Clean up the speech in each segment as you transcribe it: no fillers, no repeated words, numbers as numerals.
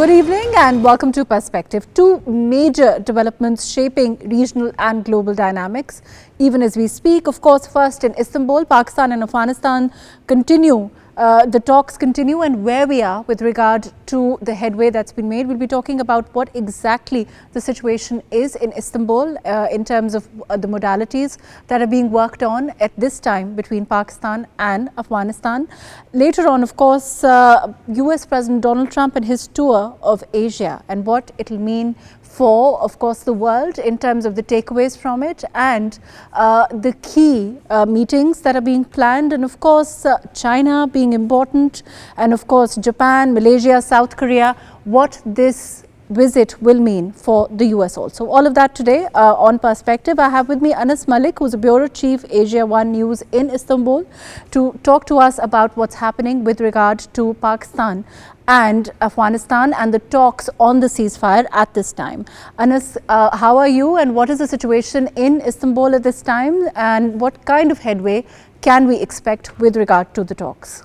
Good evening and welcome to Perspective. Two major developments shaping regional and global dynamics even as we speak. Of course, first in Istanbul, Pakistan and Afghanistan continue. The talks continue, and where we are with regard to the headway that's been made. We'll be talking about what exactly the situation is in Istanbul in terms of the modalities that are being worked on at this time between Pakistan and Afghanistan. Later on, of course, US President Donald Trump and his tour of Asia and what it will mean for, of course, the world in terms of the takeaways from it and the key meetings that are being planned, and of course China being important, and of course Japan, Malaysia, South Korea, what this visit will mean for the US also. All of that today on Perspective. I have with me Anas Mallick, who's a Bureau Chief, Asia One News in Istanbul, to talk to us about what's happening with regard to Pakistan and Afghanistan and the talks on the ceasefire at this time. Anas, how are you, and what is the situation in Istanbul at this time, and what kind of headway can we expect with regard to the talks?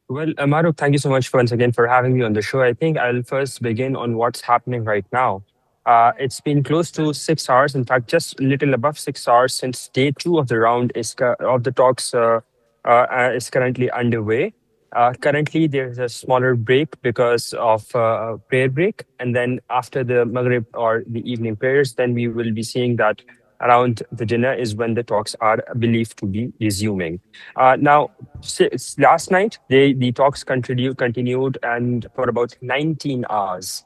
Well, Mahrukh, thank you so much once again for having me on the show. I think I'll first begin on what's happening right now. It's been close to 6 hours, in fact, just a little above 6 hours since day 2 of the round of the talks is currently underway. Currently, there's a smaller break because of prayer break. And then after the Maghrib or the evening prayers, then we will be seeing that around the dinner is when the talks are believed to be resuming. Now, last night, the talks continued and for about 19 hours.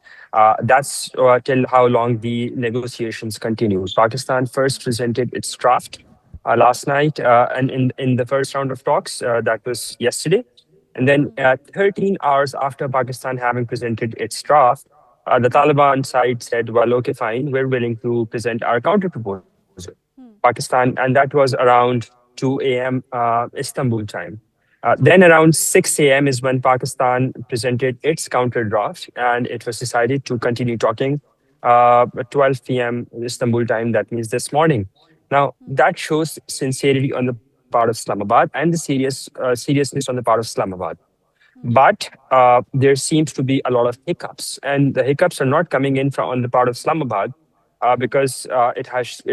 That's till how long the negotiations continued. Pakistan first presented its draft last night and in the first round of talks, that was yesterday. And then 13 hours after Pakistan having presented its draft, the Taliban side said, well, okay, fine, we're willing to present our counter proposal. Pakistan, and that was around 2 a.m. Istanbul time. Then around 6 a.m. is when Pakistan presented its counter draft, and it was decided to continue talking at 12 p.m. Istanbul time, that means this morning. Now, that shows sincerity on the part of Islamabad and the seriousness on the part of Islamabad. But there seems to be a lot of hiccups, and the hiccups are not coming in on the part of Islamabad because it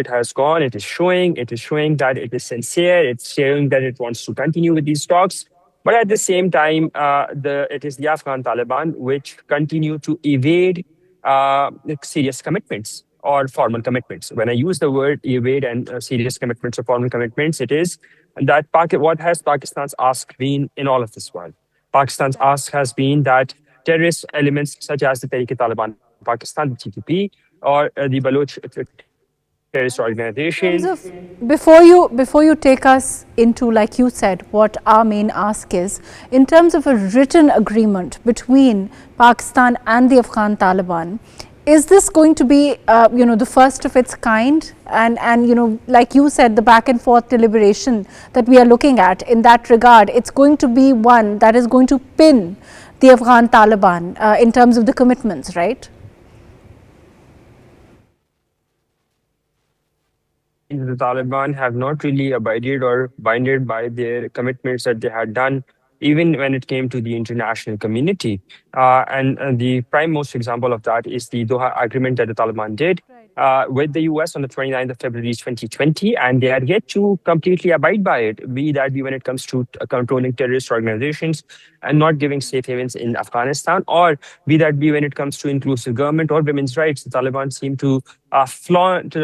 has gone. It is showing that it is sincere. It's showing that it wants to continue with these talks. But at the same time, it is the Afghan Taliban which continue to evade serious commitments or formal commitments. When I use the word evade and serious commitments or formal commitments, it is that what has Pakistan's ask been in all of this world? Pakistan's ask has been that terrorist elements such as the Taliban Pakistan, the TTP, or the Baloch terrorist organizations. Before you take us into, like you said, what our main ask is, in terms of a written agreement between Pakistan and the Afghan Taliban, is this going to be, the first of its kind? And like you said, the back and forth deliberation that we are looking at in that regard, it's going to be one that is going to pin the Afghan Taliban in terms of the commitments, right? The Taliban have not really abided or binded by their commitments that they had done, even when it came to the international community. And the prime most example of that is the Doha agreement that the Taliban did with the US on the 29th of February 2020, and they are yet to completely abide by it, be that when it comes to controlling terrorist organizations and not giving safe havens in Afghanistan, or be when it comes to inclusive government or women's rights. The Taliban seem to flaunt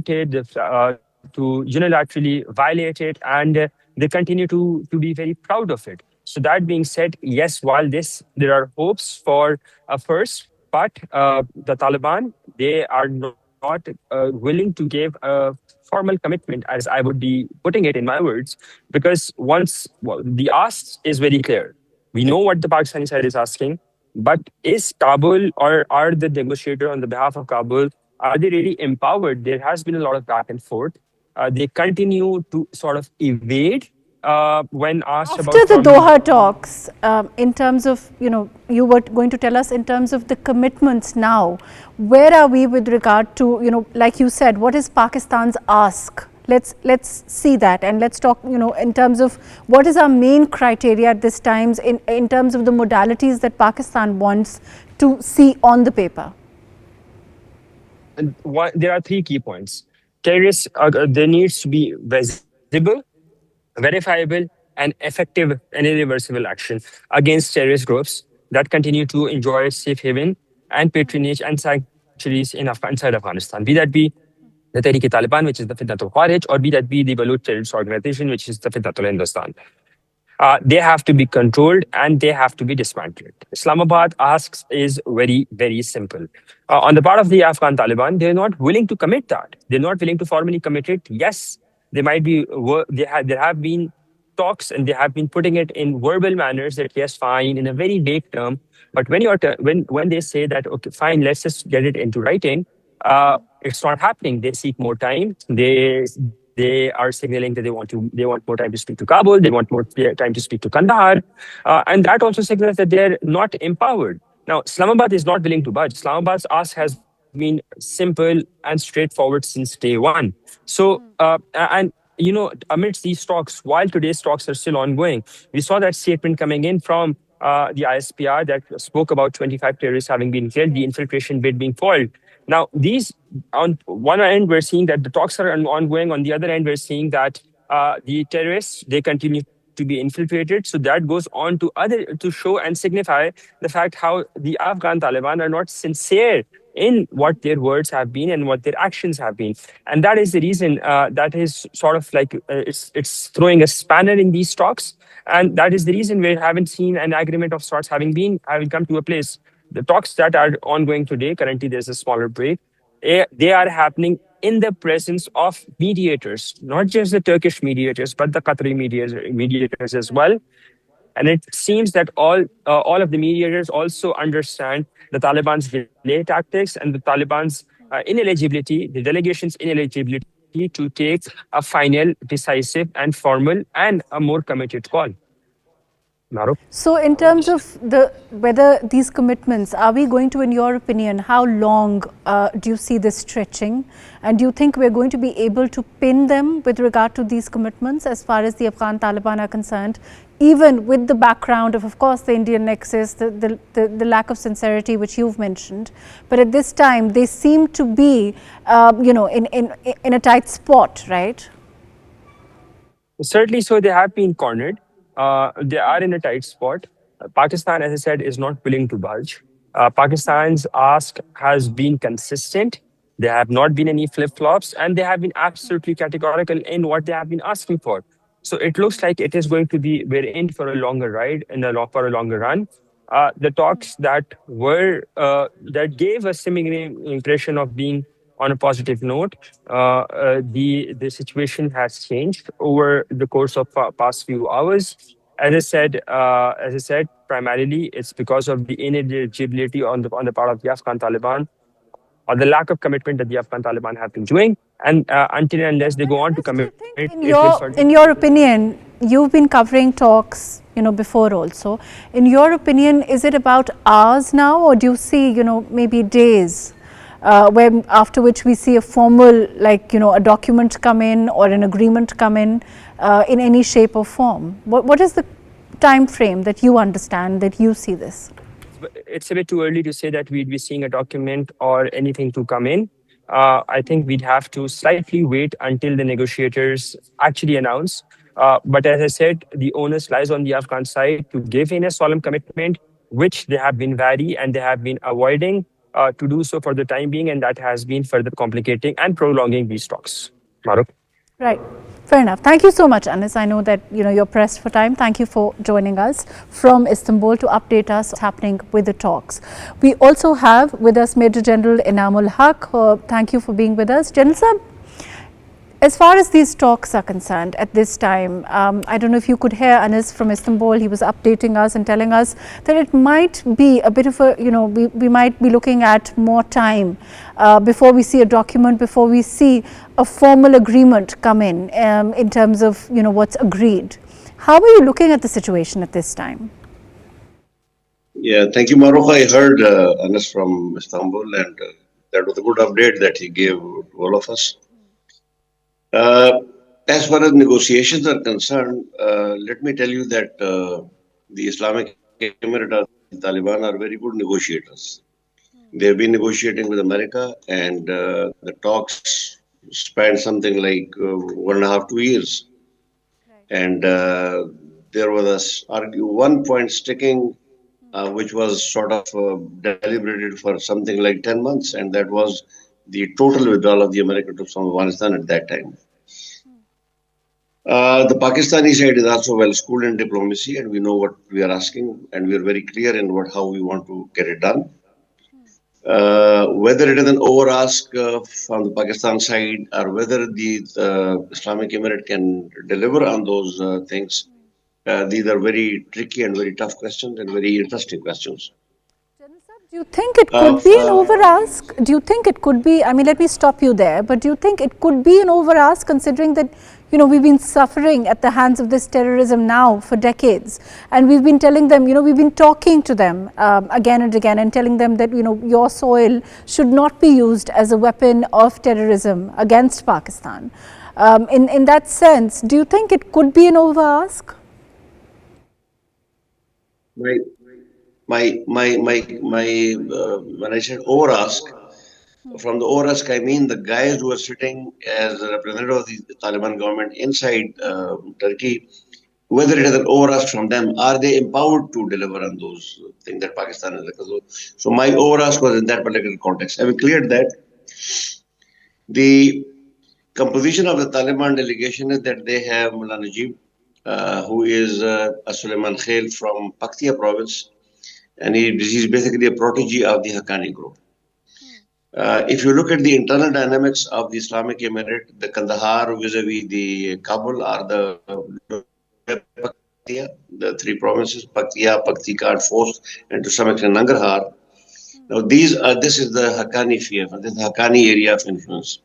it, to unilaterally violate it, and they continue to be very proud of it. So that being said, yes, while there are hopes for a first, but the Taliban, they are not willing to give a formal commitment, as I would be putting it in my words, because the ask is very clear. We know what the Pakistani side is asking, but is Kabul, or are the negotiator on the behalf of Kabul, are they really empowered? There has been a lot of back and forth. They continue to sort of evade when asked about... After the Doha talks, in terms of, you were going to tell us in terms of the commitments now, where are we with regard to, like you said, what is Pakistan's ask Let's see that, and let's talk, in terms of what is our main criteria at this times in terms of the modalities that Pakistan wants to see on the paper. And there are three key points. Terrorists, there needs to be visible, verifiable, and effective and irreversible action against terrorist groups that continue to enjoy safe haven and patronage and sanctuaries inside Afghanistan, be that be the Tehrik-e-Taliban, which is the Fitnatul Kharij, or be that be the Baluch terrorist organization, which is the Fitnatul Hindustan. They have to be controlled and they have to be dismantled. Islamabad asks is very, very simple. On the part of the Afghan Taliban, they're not willing to commit that. They're not willing to formally commit it. Yes, they might be. There have been talks and they have been putting it in verbal manners that yes, fine, in a very vague term. But when when they say that okay, fine, let's just get it into writing, it's not happening. They seek more time. They are signaling that they want more time to speak to Kabul. They want more time to speak to Kandahar, and that also signals that they're not empowered. Now, Islamabad is not willing to budge. Islamabad's ask has been simple and straightforward since day one. So, and amidst these talks, while today's talks are still ongoing, we saw that statement coming in from the ISPR that spoke about 25 terrorists having been killed, the infiltration bid being foiled. Now, these on one end, we're seeing that the talks are ongoing. On the other end, we're seeing that the terrorists they continue to be infiltrated. So that goes on to show and signify the fact how the Afghan Taliban are not sincere in what their words have been and what their actions have been, and that is the reason that is sort of like it's throwing a spanner in these talks, and that is the reason we haven't seen an agreement of sorts having come to a place. The talks that are ongoing today, currently there's a smaller break. They are happening in the presence of mediators, not just the Turkish mediators, but the Qatari mediators as well. And it seems that all of the mediators also understand the Taliban's delay tactics and the Taliban's ineligibility, the delegation's ineligibility to take a final, decisive, and formal and a more committed call. Mahrukh? So in terms of whether these commitments, are we going to, in your opinion, how long do you see this stretching? And do you think we're going to be able to pin them with regard to these commitments as far as the Afghan Taliban are concerned, even with the background of course, the Indian nexus, the lack of sincerity which you've mentioned. But at this time, they seem to be, in a tight spot, right? Certainly, so they have been cornered. They are in a tight spot. Pakistan, as I said, is not willing to budge. Pakistan's ask has been consistent. There have not been any flip flops, and they have been absolutely categorical in what they have been asking for. So it looks like it is going to be we're in for a longer ride and for a longer run. The talks that gave a seemingly impression of being on a positive note, the situation has changed over the course of past few hours. As I said, primarily it's because of the ineligibility on the part of the Afghan Taliban, or the lack of commitment that the Afghan Taliban have been doing, and until and unless they go on to commit, it will start. In your opinion, you've been covering talks, before also. In your opinion, is it about hours now, or do you see, maybe days? After which we see a formal, a document come in or an agreement come in any shape or form. What is the time frame that you understand, that you see this? It's a bit too early to say that we'd be seeing a document or anything to come in. I think we'd have to slightly wait until the negotiators actually announce. But as I said, the onus lies on the Afghan side to give in a solemn commitment, which they have been wary and they have been avoiding to do so for the time being, and that has been further complicating and prolonging these talks. Mahrukh? Right. Fair enough. Thank you so much, Anis. I know that you're pressed for time. Thank you for joining us from Istanbul to update us what's happening with the talks. We also have with us Major General Inam Ul Haque. Thank you for being with us. General Sahab, as far as these talks are concerned at this time, I don't know if you could hear Anis from Istanbul. He was updating us and telling us that it might be a bit of a, we might be looking at more time before we see a document, before we see a formal agreement come in terms of, what's agreed. How are you looking at the situation at this time? Yeah, thank you, Mahrukh. I heard Anas from Istanbul, and that was a good update that he gave to all of us. Uh, as far as negotiations are concerned, let me tell you that the Islamic Emirates or the Taliban are very good negotiators. They've been negotiating with America, and the talks spanned something like 1.5 to 2 years. And there was one point sticking, which was sort of deliberated for something like 10 months, and that was the total withdrawal of the American troops from Afghanistan at that time. The Pakistani side is also well schooled in diplomacy, and we know what we are asking, and we are very clear in how we want to get it done. Whether it is an over ask from the Pakistan side or whether the Islamic Emirate can deliver on those things, these are very tricky and very tough questions and very interesting questions. Do you think it could be an over ask? Do you think it could be, I mean, let me stop you there, but do you think it could be an over ask considering that, you know, we've been suffering at the hands of this terrorism now for decades, and we've been telling them, you know, we've been talking to them again and again and telling them that, you know, your soil should not be used as a weapon of terrorism against Pakistan. In that sense, do you think it could be an over ask? My when I said over ask, from the over ask, I mean the guys who are sitting as a representative of the Taliban government inside Turkey, whether it is an over ask from them, are they empowered to deliver on those things that Pakistan is like? So my over ask was in that particular context. Having cleared that, the composition of the Taliban delegation is that they have Mullah Najib, who is a Suleiman Khail from Paktia province, and he's basically a protege of the Haqqani group. If you look at the internal dynamics of the Islamic Emirate, the Kandahar vis-a-vis the Kabul are the three provinces, Paktia, Paktika, Khost, and to some extent Nangarhar. Now this is the Haqqani fief, this is the Haqqani area of influence.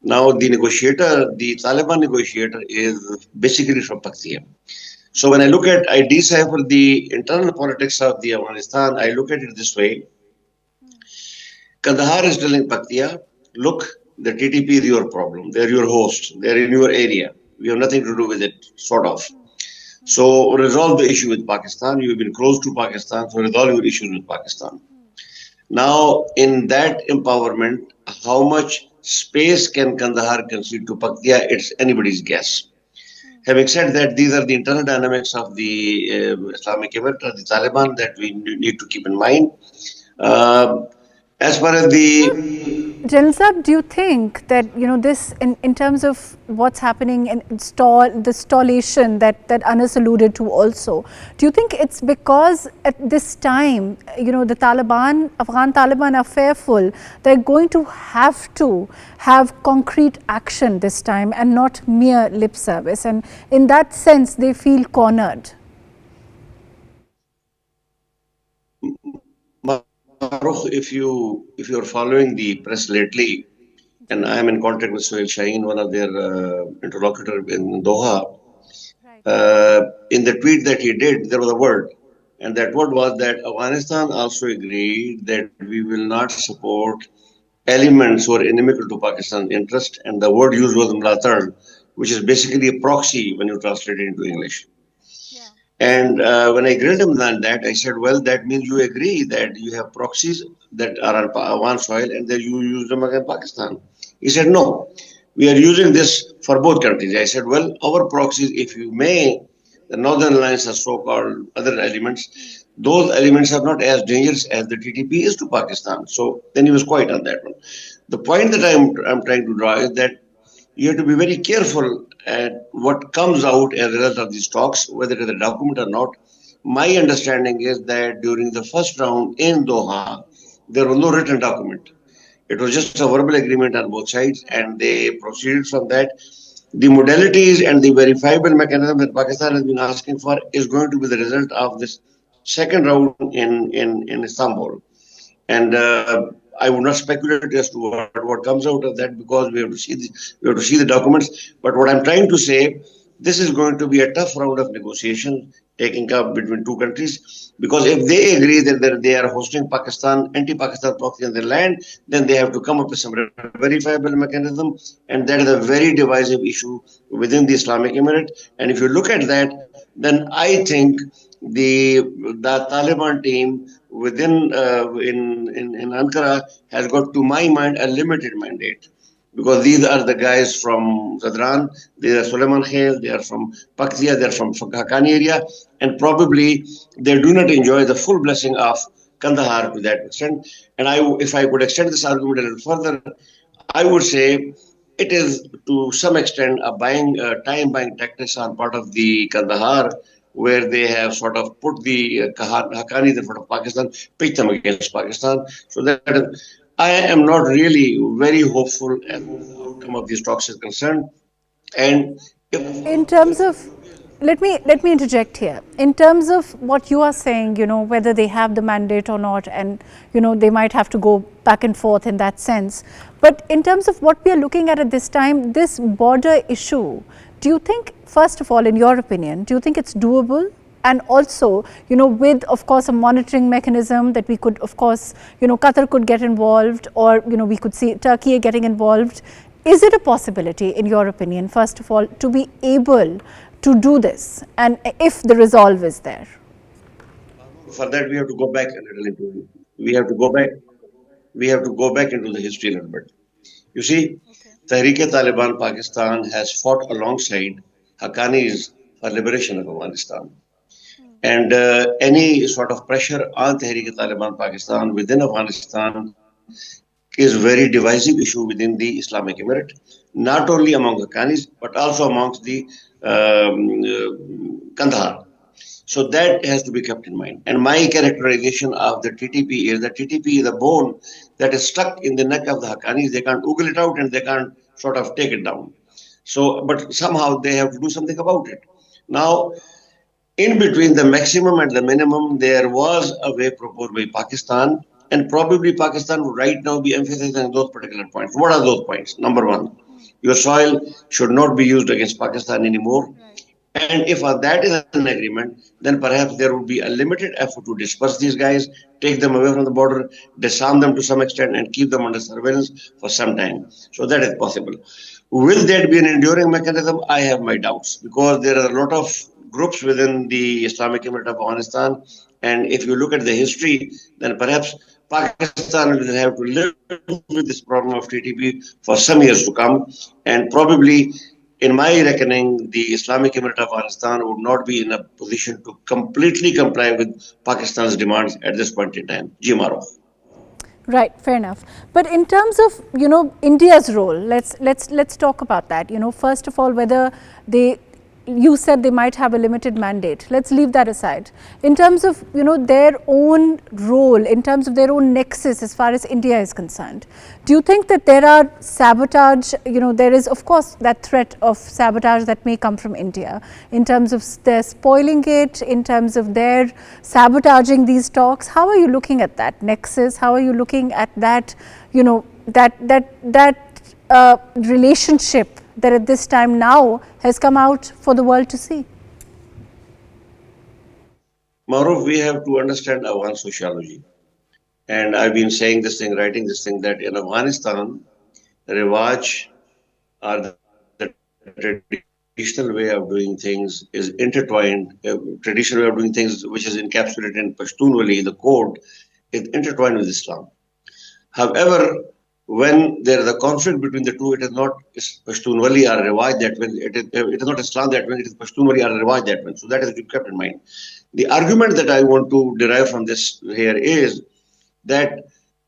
Now the Taliban negotiator is basically from Paktia. So when I decipher the internal politics of the Afghanistan, I look at it this way. Kandahar is telling Paktia, look, the TTP is your problem. They're your host. They're in your area. We have nothing to do with it, sort of. So resolve the issue with Pakistan. You've been close to Pakistan, so resolve your issues with Pakistan. Now, in that empowerment, how much space can Kandahar concede to Paktia? It's anybody's guess. Having said that, these are the internal dynamics of the Islamic Emirate, the Taliban, that we need to keep in mind. As far as the General Saab, do you think that, you know, this in terms of what's happening in the stallation that Anas alluded to also, do you think it's because at this time, you know, the Afghan Taliban are fearful they're going to have concrete action this time and not mere lip service, and in that sense they feel cornered? Mahrukh, if you're following the press lately, and I am in contact with Suhail Shaheen, one of their interlocutor in Doha, in the tweet that he did, there was a word, and that word was that Afghanistan also agreed that we will not support elements who are inimical to Pakistan's interest, and the word used was mlatar, which is basically a proxy when you translate it into English. And when I grilled him on that, I said, well, that means you agree that you have proxies that are on Afghan soil and that you use them against Pakistan. He said, no, we are using this for both countries. I said, well, our proxies, if you may, the Northern Alliance or so-called other elements, those elements are not as dangerous as the TTP is to Pakistan. So then he was quiet on that one. The point that I'm trying to draw is that you have to be very careful at what comes out as a result of these talks, whether it is a document or not. My understanding is that during the first round in Doha, there was no written document. It was just a verbal agreement on both sides, and they proceeded from that. The modalities and the verifiable mechanism that Pakistan has been asking for is going to be the result of this second round in Istanbul. And I would not speculate as to what comes out of that, because we have to see the documents. But what I'm trying to say this is going to be a tough round of negotiation taking up between two countries, because if they agree that they are hosting Pakistan, anti-Pakistan proxy on their land, then they have to come up with some verifiable mechanism, and that is a very divisive issue within the Islamic Emirate. And if you look at that, then I think the Taliban team within in Ankara has got, to my mind, a limited mandate, because these are the guys from Zadran, they are Suleiman Khail, they are from Paktia, they are from Haqqani area, and probably they do not enjoy the full blessing of Kandahar to that extent. And if I could extend this argument a little further, I would say it is to some extent a time buying tactics on part of the Kandahar, where they have sort of put the Haqqanis in front of Pakistan, pitched them against Pakistan. So that I am not really very hopeful as far as the outcome of these talks is concerned. And if In terms of, let me interject here. In terms of what you are saying, whether they have the mandate or not, and they might have to go back and forth in that sense. But in terms of what we are looking at this time, this border issue, do you think, first of all, in your opinion, do you think it's doable? And also, with, of course, a monitoring mechanism that we could, of course, Qatar could get involved, or, we could see Turkey getting involved. Is it a possibility, in your opinion, first of all, to be able to do this, and if the resolve is there? for that we have to go back a little into we have to go back we have to go back into the history a little bit. You see, Tehreek-e-Taliban Pakistan has fought alongside Haqqanis for liberation of Afghanistan. And any sort of pressure on Tehreek-e-Taliban Pakistan within Afghanistan is very divisive issue within the Islamic Emirate, not only among Haqqanis but also amongst the Kandahar. So that has to be kept in mind. And my characterization of the TTP is that TTP is a bone that is stuck in the neck of the Haqqanis. They can't oogle it out and they can't sort of take it down. So, but somehow they have to do something about it. Now, in between the maximum and the minimum, there was a way proposed by Pakistan, and probably Pakistan would right now be emphasizing those particular points. What are those points? Number one, your soil should not be used against Pakistan anymore. And if that is an agreement, then perhaps there would be a limited effort to disperse these guys, take them away from the border, disarm them to some extent, and keep them under surveillance for some time. So that is possible. Will that be an enduring mechanism? I have my doubts, because there are a lot of groups within the Islamic Emirate of Afghanistan. And if you look at the history, then perhaps Pakistan will have to live with this problem of TTP for some years to come. And probably, in my reckoning, the Islamic Emirate of Afghanistan would not be in a position to completely comply with Pakistan's demands at this point in time. Ji Maro. Right, fair enough. But in terms of India's role, let's talk about that. First of all, whether you said they might have a limited mandate. Let's leave that aside. In terms of their own role, in terms of their own nexus as far as India is concerned, do you think that there are sabotage? There is, of course, that threat of sabotage that may come from India in terms of their spoiling it, in terms of their sabotaging these talks. How are you looking at that nexus? How are you looking at that relationship that at this time now has come out for the world to see? Mahrukh, we have to understand Afghan sociology. And I've been saying this thing, writing this thing, that in Afghanistan, Rivaj, or the traditional way of doing things, is intertwined. Traditional way of doing things, which is encapsulated in Pashtunwali, the code, is intertwined with Islam. However, when there is a conflict between the two, it is not Pashtunwali or Rivaj that wins. It is not Islam that wins, it is Pashtunwali or Rivaj that wins. So that is to be kept in mind. The argument that I want to derive from this here is that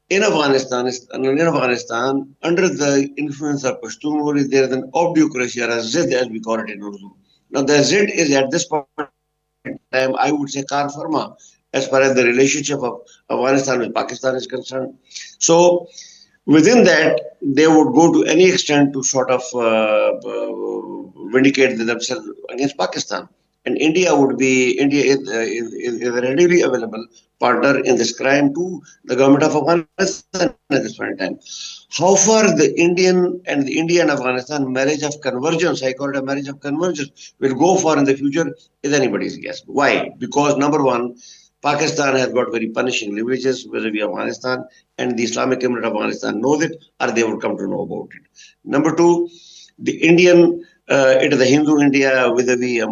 in Afghanistan, under the influence of Pashtunwali, there is an obducracy, or a zid as we call it in Urdu. Now the zid is at this point in time, I would say, kar farma, as far as the relationship of Afghanistan with Pakistan is concerned. So within that, they would go to any extent to sort of vindicate themselves against Pakistan. and India is a readily available partner in this crime to the government of Afghanistan at this point in time. How far the Indian and the India and Afghanistan marriage of convergence, I call it a marriage of convergence, will go for in the future is anybody's guess. Why? Because number one, Pakistan has got very punishing leverages vis-a-vis Afghanistan, and the Islamic Emirate of Afghanistan knows it, or they would come to know about it. Number two, the Indian, it is the Hindu India vis-a-vis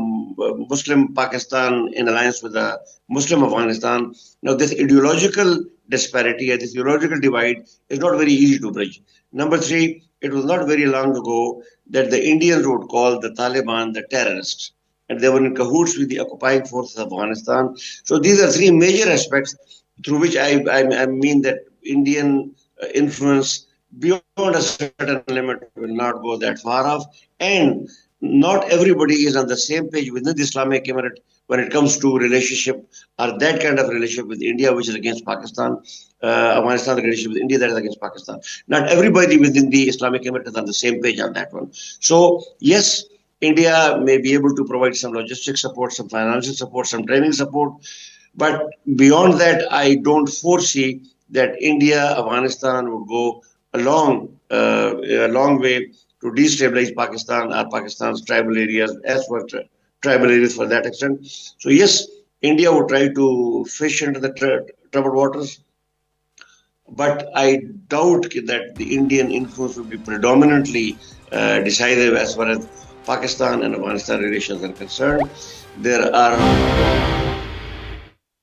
Muslim Pakistan in alliance with the Muslim Afghanistan. Now, this ideological disparity and this ideological divide is not very easy to bridge. Number three, it was not very long ago that the Indians would call the Taliban the terrorists, and they were in cahoots with the occupying forces of Afghanistan. So these are three major aspects through which I mean that Indian influence beyond a certain limit will not go that far off. And not everybody is on the same page within the Islamic Emirate when it comes to relationship or that kind of relationship with India, which is against Pakistan. Afghanistan, the relationship with India that is against Pakistan. Not everybody within the Islamic Emirate is on the same page on that one. So, yes, India may be able to provide some logistic support, some financial support, some training support. But beyond that, I don't foresee that India, Afghanistan would go a long way to destabilize Pakistan or Pakistan's tribal areas, as for tribal areas for that extent. So, yes, India would try to fish into the troubled waters, but I doubt that the Indian influence will be predominantly decisive as far as Pakistan and Afghanistan relations are concerned. There are.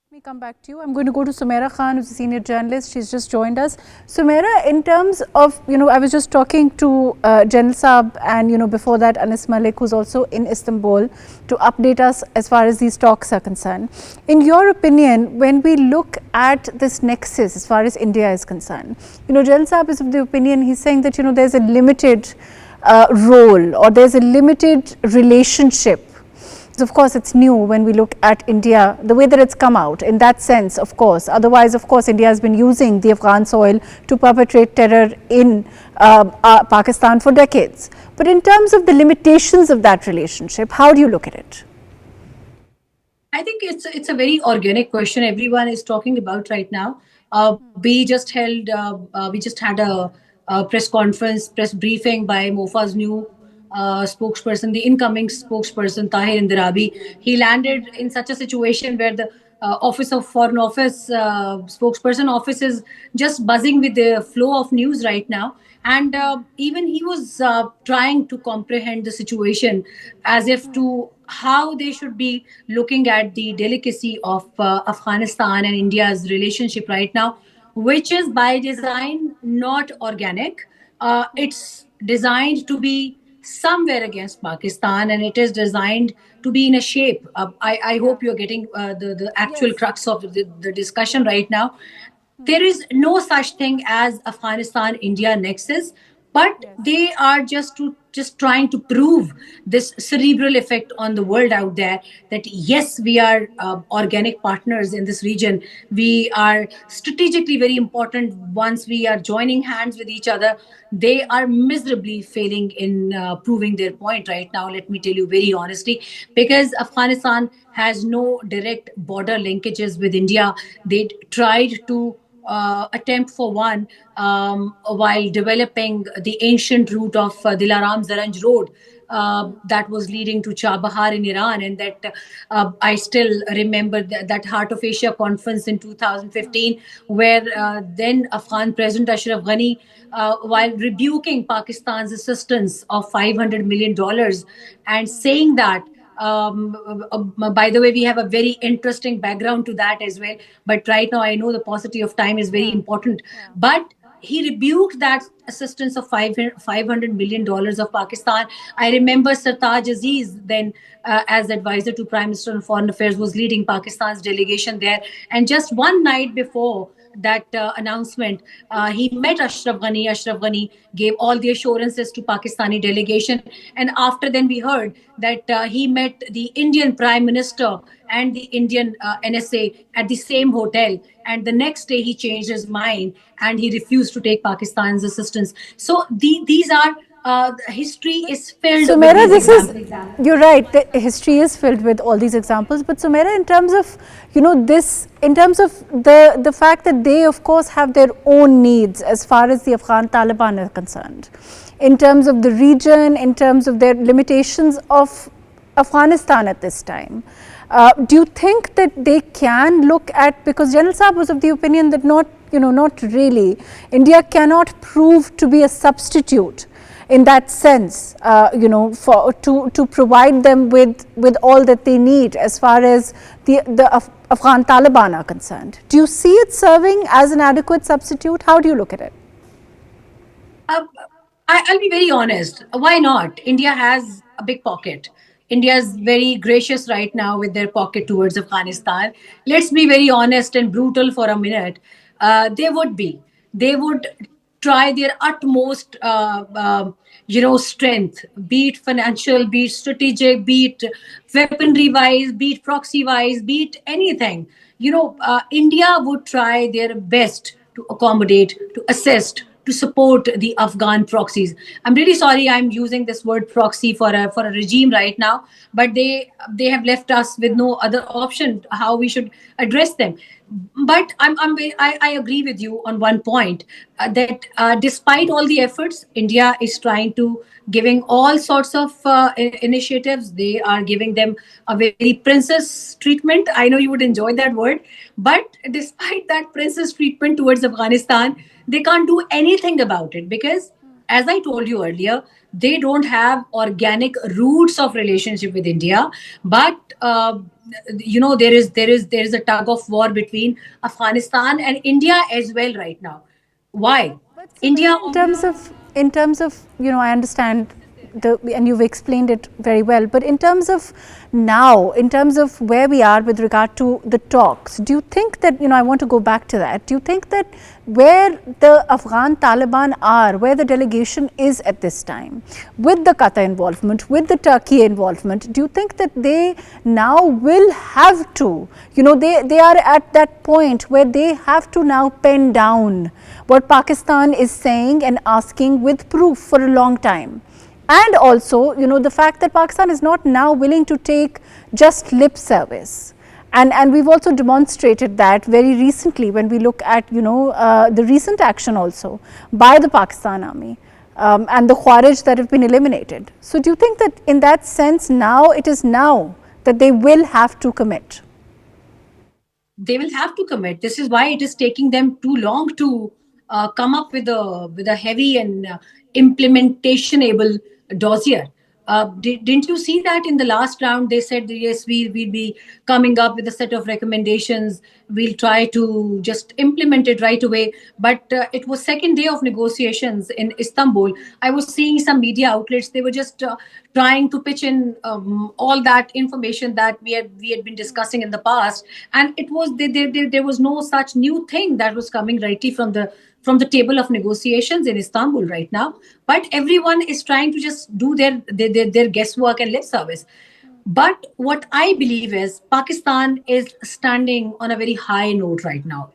Let me come back to you. I'm going to go to Sumaira Khan, who's a senior journalist. She's just joined us. Sumaira, in terms of, I was just talking to General Saab and, before that, Anas Mallick, who's also in Istanbul, to update us as far as these talks are concerned. In your opinion, when we look at this nexus as far as India is concerned, General Saab is of the opinion, he's saying that, there's a limited role or there's a limited relationship. Of course, it's new when we look at India, the way that it's come out in that sense, of course. Otherwise, of course, India has been using the Afghan soil to perpetrate terror in Pakistan for decades. But in terms of the limitations of that relationship, how do you look at it? I think it's a very organic question everyone is talking about right now. We just had a press conference, press briefing by MOFA's new spokesperson, the incoming spokesperson, Tahir Indirabi. He landed in such a situation where the Office of Foreign Office spokesperson office is just buzzing with the flow of news right now. And even he was trying to comprehend the situation as if to how they should be looking at the delicacy of Afghanistan and India's relationship right now, which is by design not organic. It's designed to be somewhere against Pakistan, and it is designed to be in a shape. I hope you're getting the actual crux of the discussion right now. There is no such thing as Afghanistan-India nexus, but they are just trying to prove this cerebral effect on the world out there that yes, we are organic partners in this region. We are strategically very important. Once we are joining hands with each other, they are miserably failing in proving their point right now. Let me tell you very honestly, because Afghanistan has no direct border linkages with India. They tried to attempt for one while developing the ancient route of Dilaram Zaranj Road that was leading to Chabahar in Iran, and that I still remember that Heart of Asia conference in 2015 where then Afghan President Ashraf Ghani while rebuking Pakistan's assistance of $500 million and saying that by the way, we have a very interesting background to that as well. But right now, I know the paucity of time is very important. But he rebuked that assistance of $500 million of Pakistan. I remember Sartaj Aziz, then as advisor to Prime Minister on Foreign Affairs, was leading Pakistan's delegation there. And just one night before that announcement, he met Ashraf Ghani. Ashraf Ghani gave all the assurances to Pakistani delegation. And after then we heard that he met the Indian Prime Minister and the Indian NSA at the same hotel. And the next day he changed his mind and he refused to take Pakistan's assistance. So these are history is filled with Sumaira, these this is, examples. you're right, the history is filled with all these examples, but Sumaira, in terms of, this, in terms of the fact that they, of course, have their own needs as far as the Afghan Taliban are concerned, in terms of the region, in terms of their limitations of Afghanistan at this time. Do you think that they can look at, because General Saab was of the opinion that not really, India cannot prove to be a substitute in that sense, for to provide them with all that they need as far as the Afghan Taliban are concerned. Do you see it serving as an adequate substitute? How do you look at it? Uh, I'll be very honest. Why not? India has a big pocket. India is very gracious right now with their pocket towards Afghanistan. Let's be very honest and brutal for a minute. They would be. They would try their utmost, strength, be it financial, be it strategic, be it weaponry wise, be it proxy wise, be it anything. India would try their best to accommodate, to assist, to support the Afghan proxies. I'm really sorry I'm using this word proxy for a regime right now, but they have left us with no other option how we should address them. But I agree with you on one point, that despite all the efforts, India is trying to giving all sorts of initiatives. They are giving them a very princess treatment. I know you would enjoy that word, but despite that princess treatment towards Afghanistan, they can't do anything about it because, as I told you earlier, they don't have organic roots of relationship with India. But there is a tug of war between Afghanistan and India as well right now. Why? But India. Sumaira, in terms of, I understand and you've explained it very well. But in terms of now, in terms of where we are with regard to the talks, do you think that, I want to go back to that. Do you think that where the Afghan Taliban are, where the delegation is at this time, with the Qatar involvement, with the Turkey involvement, do you think that they now will have to, they are at that point where they have to now pen down what Pakistan is saying and asking with proof for a long time? And also, the fact that Pakistan is not now willing to take just lip service. And we've also demonstrated that very recently when we look at, the recent action also by the Pakistan army and the Khawarij that have been eliminated. So do you think that in that sense now, it is now that they will have to commit? They will have to commit. This is why it is taking them too long to come up with a heavy and implementation able dossier. Didn't you see that in the last round? They said, yes, we'll be coming up with a set of recommendations. We'll try to just implement it right away. But it was second day of negotiations in Istanbul. I was seeing some media outlets. They were just trying to pitch in all that information that we had been discussing in the past, and it was there was no such new thing that was coming rightly from the table of negotiations in Istanbul right now. But everyone is trying to just do their guesswork and lip service. But what I believe is Pakistan is standing on a very high note right now.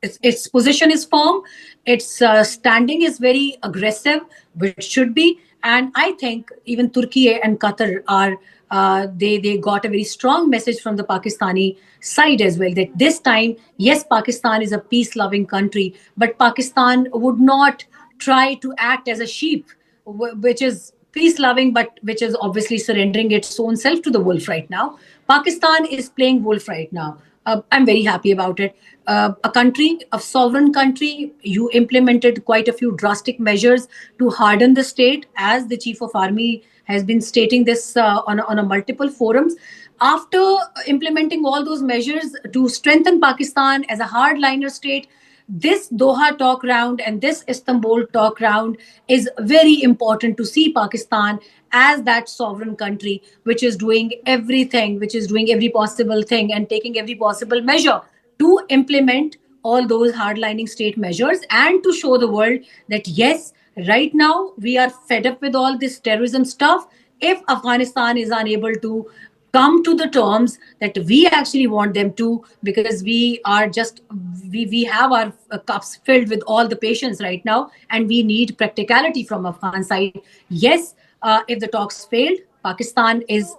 Its position is firm. Its standing is very aggressive, which should be. And I think even Turkey and Qatar are they got a very strong message from the Pakistani side as well, that this time, yes, Pakistan is a peace loving country, but Pakistan would not try to act as a sheep, which is peace loving, but which is obviously surrendering its own self to the wolf right now. Pakistan is playing wolf right now. I'm very happy about it. A country, a sovereign country, you implemented quite a few drastic measures to harden the state, as the chief of army has been stating this on a multiple forums. After implementing all those measures to strengthen Pakistan as a hardliner state, this Doha talk round and this Istanbul talk round is very important to see Pakistan as that sovereign country which is doing everything, which is doing every possible thing and taking every possible measure to implement all those hardlining state measures and to show the world that yes, right now we are fed up with all this terrorism stuff. If Afghanistan is unable to come to the terms that we actually want them to, because we are just we have our cups filled with all the patience right now, and we need practicality from Afghan side. Yes, if the talks failed, Pakistan is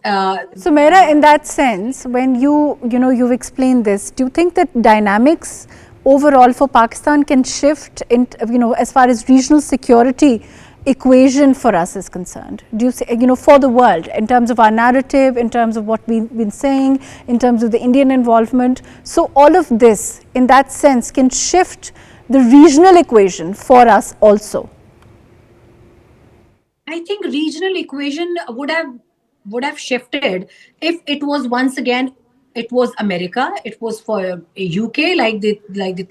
So, Mera, in that sense, when you've explained this, do you think that dynamics overall for Pakistan can shift in, as far as regional security equation for us is concerned? Do you say, for the world, in terms of our narrative, in terms of what we've been saying, in terms of the Indian involvement? So, all of this, in that sense, can shift the regional equation for us also. I think regional equation would have shifted if it was once again it was America, it was for UK, like the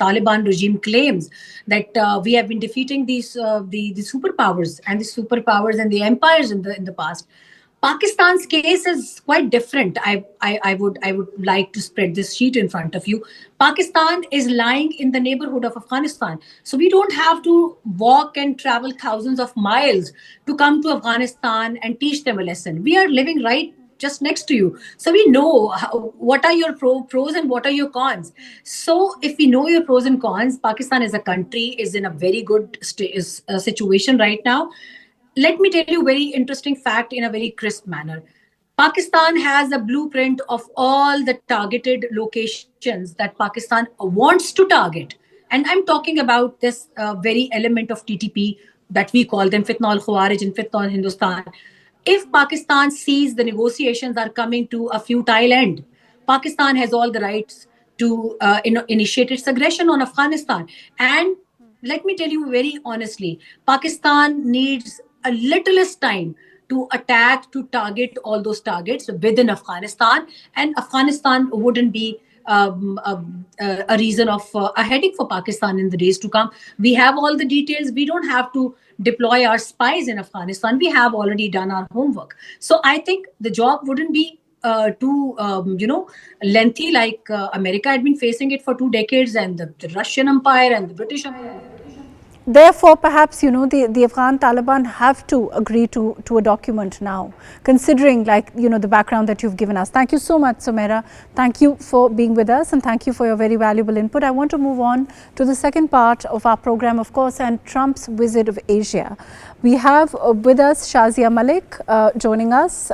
Taliban regime claims that we have been defeating the superpowers and the superpowers and the empires in the past. Pakistan's case is quite different. I would like to spread this sheet in front of you. Pakistan is lying in the neighborhood of Afghanistan, so we don't have to walk and travel thousands of miles to come to Afghanistan and teach them a lesson. We are living right just next to you, so we know what are your pros and what are your cons. So if we know your pros and cons, Pakistan as a country is in a very good situation right now. Let me tell you a very interesting fact in a very crisp manner. Pakistan has a blueprint of all the targeted locations that Pakistan wants to target. And I'm talking about this very element of TTP that we call them Fitna al Khawarij and Fitna al Hindustan. If Pakistan sees the negotiations are coming to a futile end, Pakistan has all the rights to initiate its aggression on Afghanistan. And let me tell you very honestly, Pakistan needs a littlest time to attack, to target all those targets within Afghanistan, and Afghanistan wouldn't be a reason of a headache for Pakistan in the days to come. We have all the details. We don't have to deploy our spies in Afghanistan. We have already done our homework. So I think the job wouldn't be too lengthy, like America had been facing it for 2 decades, and the Russian Empire and the British Empire. Therefore, perhaps, the Afghan Taliban have to agree to a document now, considering the background that you've given us. Thank you so much, Sumaira. Thank you for being with us and thank you for your very valuable input. I want to move on to the second part of our program, of course, and Trump's visit of Asia. We have with us Shazia Malik joining us.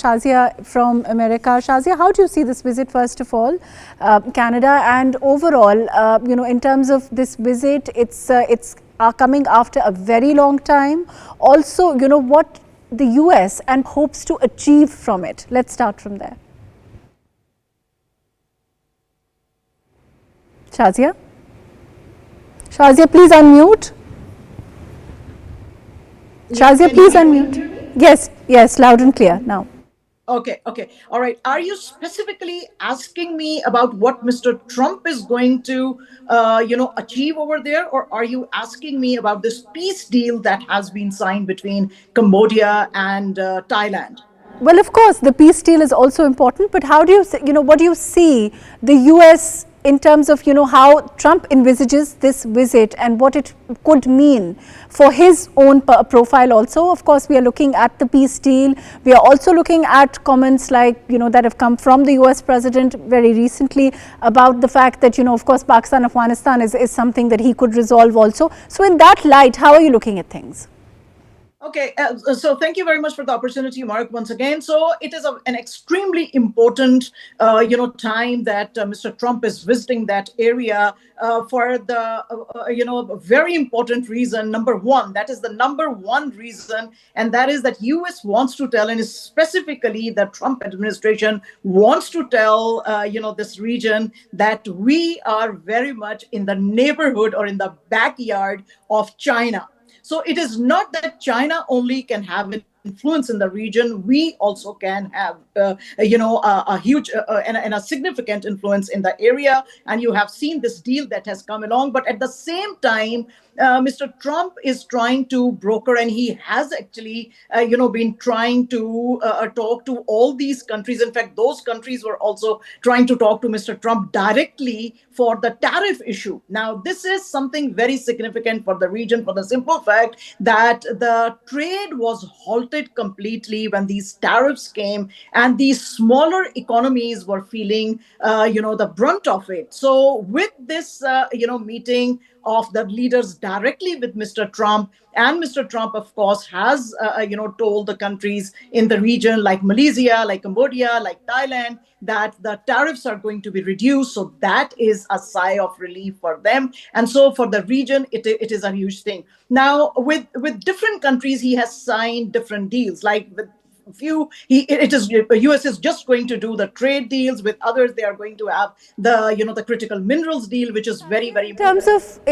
Shazia from America. Shazia, how do you see this visit, first of all, Canada, and overall, in terms of this visit, it's are coming after a very long time. Also, what the US and hopes to achieve from it. Let's start from there. Shazia? Shazia, please unmute. Shazia, please unmute. Yes, loud and clear now. Okay. All right. Are you specifically asking me about what Mr. Trump is going to, achieve over there? Or are you asking me about this peace deal that has been signed between Cambodia and Thailand? Well, of course, the peace deal is also important, but how do you, what do you see the US in terms of, how Trump envisages this visit and what it could mean for his own profile also? Of course, we are looking at the peace deal. We are also looking at comments like, that have come from the US president very recently about the fact that, of course, Pakistan, Afghanistan is something that he could resolve also. So in that light, how are you looking at things? Okay, so thank you very much for the opportunity, Mark, once again. So it is an extremely important, time that Mr. Trump is visiting that area for the, very important reason. Number one, that is the number one reason, and that is that U.S. wants to tell, and specifically the Trump administration wants to tell, this region that we are very much in the neighborhood or in the backyard of China. So it is not that China only can have influence in the region. We also can have, a huge and a significant influence in the area. And you have seen this deal that has come along. But at the same time, Mr. Trump is trying to broker, and he has actually, been trying to talk to all these countries. In fact, those countries were also trying to talk to Mr. Trump directly for the tariff issue. Now, this is something very significant for the region for the simple fact that the trade was halted completely when these tariffs came, and these smaller economies were feeling, the brunt of it. So, with this, meeting of the leaders directly with Mr. Trump. And Mr. Trump, of course, has told the countries in the region like Malaysia, like Cambodia, like Thailand, that the tariffs are going to be reduced. So that is a sigh of relief for them. And so for the region, it is a huge thing. Now, with different countries, he has signed different deals. Like with few, US is just going to do the trade deals. With others, they are going to have the critical minerals deal, which is very, very in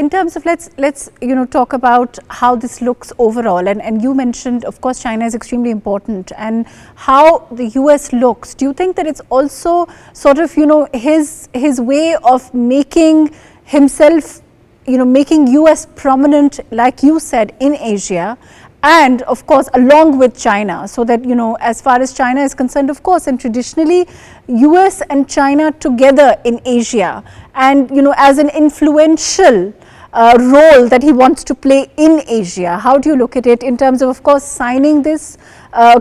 terms of let's talk about how this looks overall, and you mentioned, of course, China is extremely important, and how the US looks. Do you think that it's also sort of his way of making himself, making US prominent, like you said, in Asia, and of course along with China, so that as far as China is concerned, of course, and traditionally US and China together in Asia, and as an influential role that he wants to play in Asia. How do you look at it in terms of course, signing this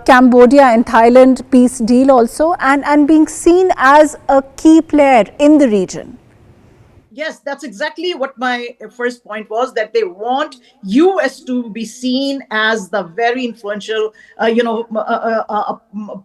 Cambodia and Thailand peace deal also, and being seen as a key player in the region? Yes, that's exactly what my first point was, that they want US to be seen as the very influential,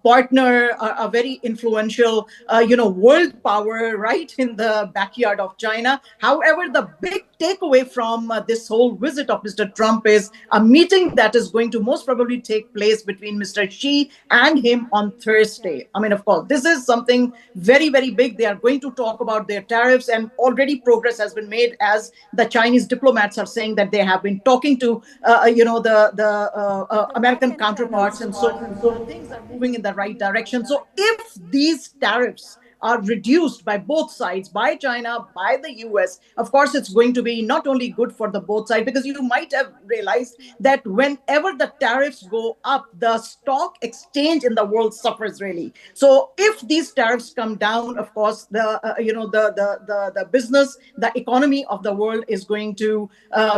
partner, a very influential, world power right in the backyard of China. However, the big takeaway from this whole visit of Mr. Trump is a meeting that is going to most probably take place between Mr. Xi and him on Thursday. I mean, of course, this is something very, very big. They are going to talk about their tariffs, and already progress has been made, as the Chinese diplomats are saying that they have been talking to the American counterparts, and so things are moving in the right direction. So if these tariffs are reduced by both sides, by China, by the US, of course, it's going to be not only good for the both sides, because you might have realized that whenever the tariffs go up, the stock exchange in the world suffers really. So if these tariffs come down, of course, the business, the economy of the world is going to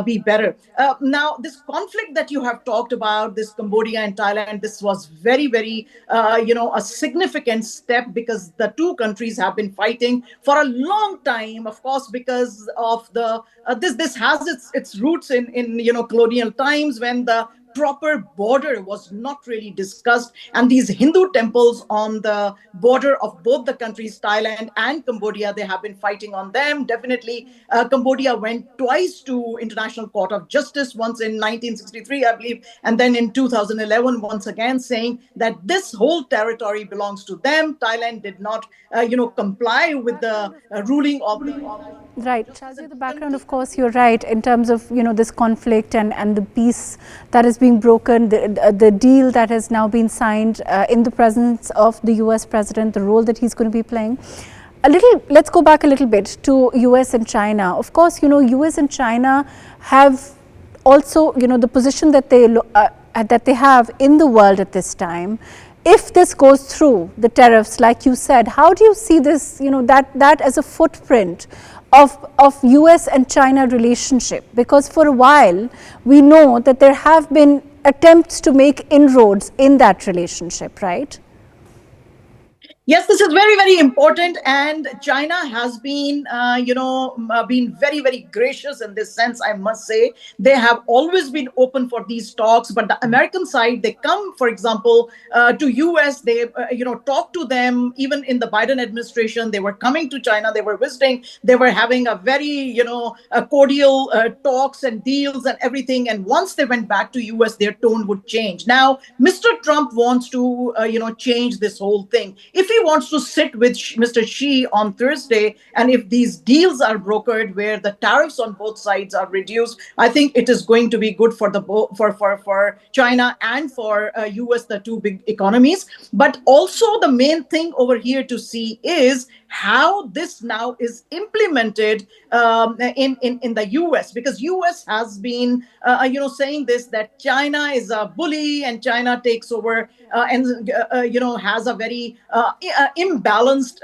be better. Now, this conflict that you have talked about, this Cambodia and Thailand, this was very, very, a significant step, because the two countries have been fighting for a long time, of course, because of the this has its roots in colonial times, when the proper border was not really discussed, and these Hindu temples on the border of both the countries, Thailand and Cambodia, they have been fighting on them. Definitely, Cambodia went twice to International Court of Justice, once in 1963, I believe, and then in 2011 once again, saying that this whole territory belongs to them. Thailand did not comply with the ruling of the Right. Shazia, the background, of course, you're right, in terms of, this conflict and the peace that is being broken, the deal that has now been signed in the presence of the US president, the role that he's going to be playing. Let's go back a little bit to US and China. Of course, US and China have also, the position that they have in the world at this time. If this goes through, the tariffs, like you said, how do you see this, that as a footprint of US and China relationship? Because for a while, we know that there have been attempts to make inroads in that relationship, right? Yes, this is very, very important, and China has been, been very, very gracious in this sense. I must say, they have always been open for these talks. But the American side, they come, for example, to US. They, talk to them. Even in the Biden administration, they were coming to China. They were visiting. They were having a very, cordial talks and deals and everything. And once they went back to US, their tone would change. Now, Mr. Trump wants to, change this whole thing. If he wants to sit with Mr. Xi on Thursday, and if these deals are brokered where the tariffs on both sides are reduced, I think it is going to be good for for China and for US, the two big economies. But also the main thing over here to see is how this now is implemented in the US, because US has been saying this, that China is a bully and China takes over and has a very imbalanced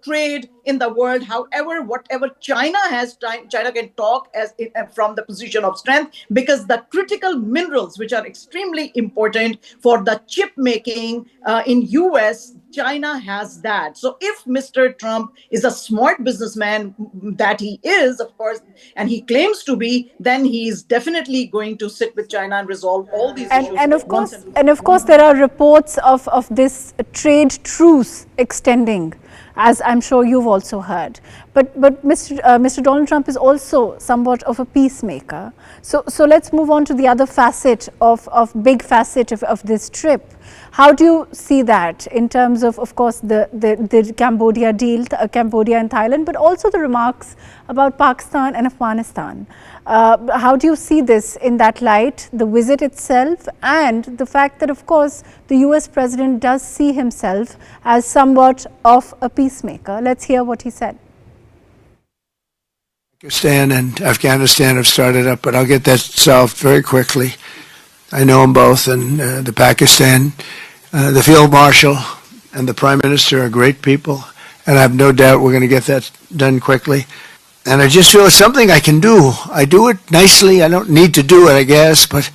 trade in the world. However, whatever China has, China can talk as from the position of strength, because the critical minerals which are extremely important for the chip making in US, China has that. So if Mr. Trump is a smart businessman, that he is, of course, and he claims to be, then he is definitely going to sit with China and resolve all these issues. And of course, there are reports of this trade truce extending, as I'm sure you've also heard. But Mr. Donald Trump is also somewhat of a peacemaker. So let's move on to the other facet big facet of this trip. How do you see that in terms of course, the Cambodia deal, Cambodia and Thailand, but also the remarks about Pakistan and Afghanistan? How do you see this in that light, the visit itself, and the fact that, of course, the US president does see himself as somewhat of a peacemaker? Let's hear what he said. Pakistan and Afghanistan have started up, but I'll get that solved very quickly. I know them both, and the Pakistan, the Field Marshal and the Prime Minister are great people, and I have no doubt we're going to get that done quickly. And I just feel it's something I can do. I do it nicely. I don't need to do it, I guess, but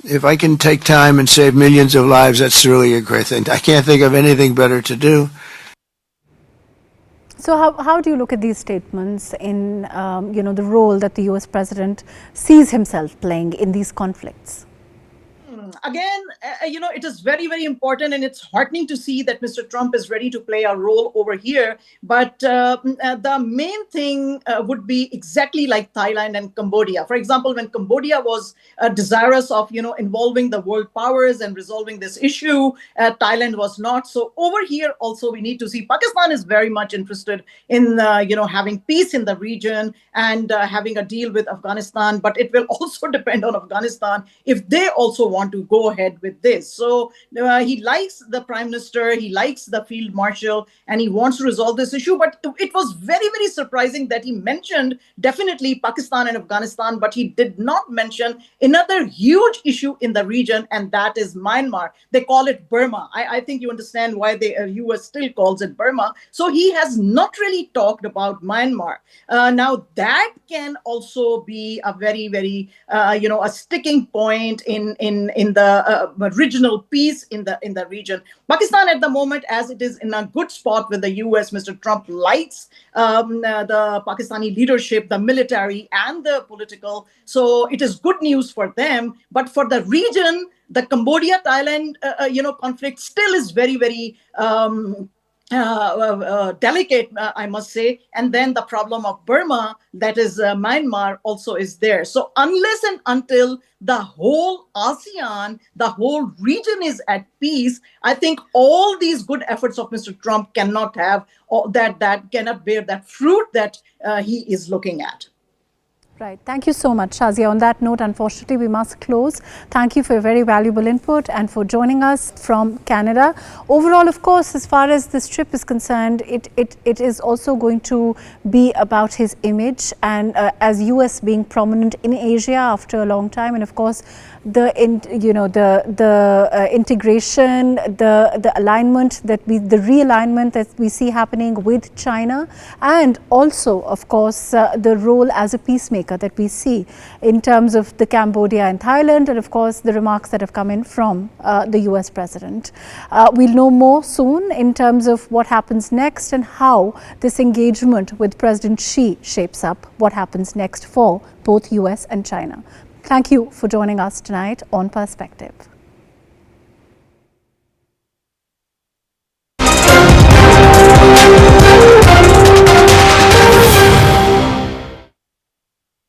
if I can take time and save millions of lives, that's really a great thing. I can't think of anything better to do. So how do you look at these statements in the role that the US president sees himself playing in these conflicts? Again, it is very, very important, and it's heartening to see that Mr. Trump is ready to play a role over here. But the main thing would be exactly like Thailand and Cambodia. For example, when Cambodia was desirous of, involving the world powers and resolving this issue, Thailand was not. So over here also, we need to see Pakistan is very much interested in, having peace in the region and having a deal with Afghanistan. But it will also depend on Afghanistan if they also want to go ahead with this. So he likes the Prime Minister, he likes the Field Marshal, and he wants to resolve this issue. But it was very, very surprising that he mentioned definitely Pakistan and Afghanistan, but he did not mention another huge issue in the region, and that is Myanmar. They call it Burma. I think you understand why the US still calls it Burma. So he has not really talked about Myanmar. Now that can also be a very, very, a sticking point in the regional peace in the region. Pakistan at the moment, as it is in a good spot with the US, Mr. Trump likes the Pakistani leadership, the military and the political. So it is good news for them. But for the region, the Cambodia-Thailand, conflict still is very, very delicate, I must say. And then the problem of Burma, that is Myanmar, also is there. So unless and until the whole ASEAN, the whole region is at peace, I think all these good efforts of Mr. Trump cannot have that cannot bear that fruit that he is looking at. Right. Thank you so much, Shazia. On that note, unfortunately, we must close. Thank you for your very valuable input and for joining us from Canada. Overall, of course, as far as this trip is concerned, it is also going to be about his image and as US being prominent in Asia after a long time, and of course, the integration, the alignment the realignment that we see happening with China, and also, of course, the role as a peacemaker that we see in terms of the Cambodia and Thailand, and of course the remarks that have come in from the US president. We'll know more soon in terms of what happens next and how this engagement with President Xi shapes up what happens next for both US and China. Thank you for joining us tonight on Perspective.